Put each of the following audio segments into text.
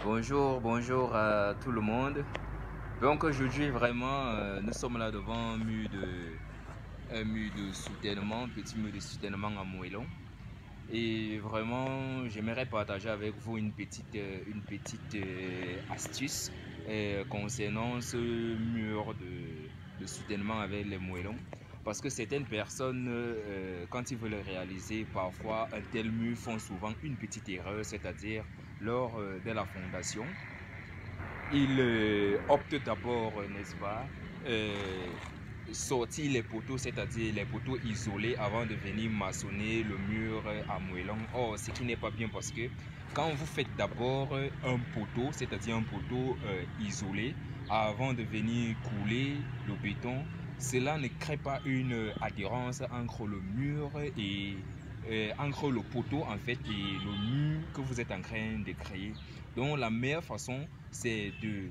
Bonjour, bonjour à tout le monde. Donc aujourd'hui vraiment nous sommes là devant un mur de soutènement, petit mur de soutènement en moellon. Et vraiment j'aimerais partager avec vous une petite astuce concernant ce mur de soutènement avec les moellons. Parce que certaines personnes, quand ils veulent le réaliser, parfois un tel mur font souvent une petite erreur, c'est-à-dire lors de la fondation. Il opte d'abord, n'est-ce pas, euh, sortir les poteaux, c'est-à-dire les poteaux isolés avant de venir maçonner le mur à moellon. Or, ce qui n'est pas bien parce que quand vous faites d'abord un poteau, c'est-à-dire un poteau isolé, avant de venir couler le béton, cela ne crée pas une adhérence entre le mur et entre le poteau en fait et le mur que vous êtes en train de créer. Donc la meilleure façon, c'est de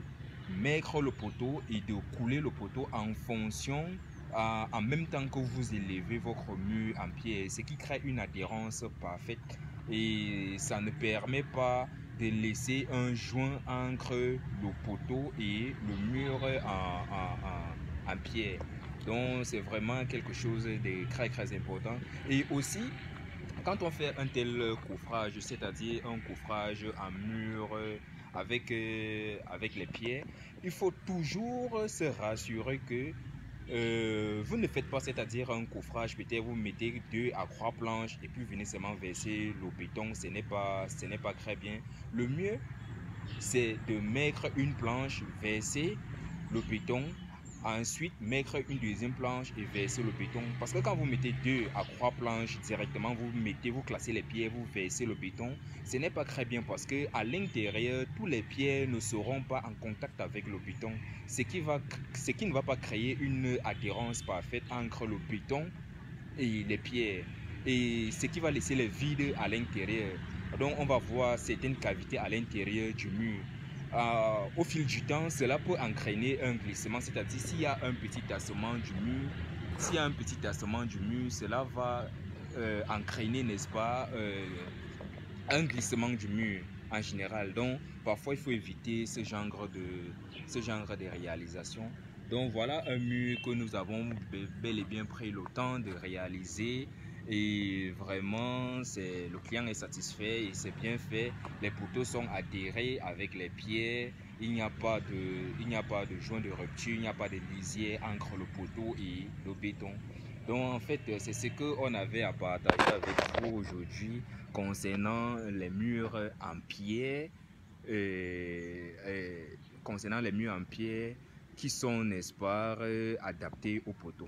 mettre le poteau et de couler le poteau en fonction, en même temps que vous élevez votre mur en pierre, ce qui crée une adhérence parfaite et ça ne permet pas de laisser un joint entre le poteau et le mur en pierre. Donc c'est vraiment quelque chose de très très important. Et aussi, quand on fait un tel coffrage, c'est-à-dire un coffrage en mur avec les pieds, il faut toujours se rassurer que vous ne faites pas, c'est-à-dire un coffrage, peut-être vous mettez 2 à 3 planches et puis venez seulement verser le béton, ce n'est pas très bien. Le mieux, c'est de mettre une planche, verser le béton, ensuite mettre une deuxième planche et verser le béton. Parce que quand vous mettez 2 à 3 planches directement, vous classez les pierres, vous versez le béton, ce n'est pas très bien parce que à l'intérieur, tous les pierres ne seront pas en contact avec le béton, ce qui ne va pas créer une adhérence parfaite entre le béton et les pierres, et ce qui va laisser les vides à l'intérieur. Donc on va voir certaines cavités à l'intérieur du mur. Au fil du temps, cela peut entraîner un glissement, c'est-à-dire s'il y a un petit tassement du mur, cela va entraîner, n'est-ce pas, un glissement du mur en général. Donc parfois il faut éviter ce genre de réalisation. Donc voilà un mur que nous avons bel et bien pris le temps de réaliser et vraiment le client est satisfait et c'est bien fait. Les poteaux sont adhérés avec les pieds, il n'y a pas de joint de rupture, il n'y a pas de lisière entre le poteau et le béton. Donc en fait c'est ce qu'on avait à partager avec vous aujourd'hui concernant les murs en pierre, concernant les murs en pierre qui sont, n'est-ce pas, adaptés aux poteaux.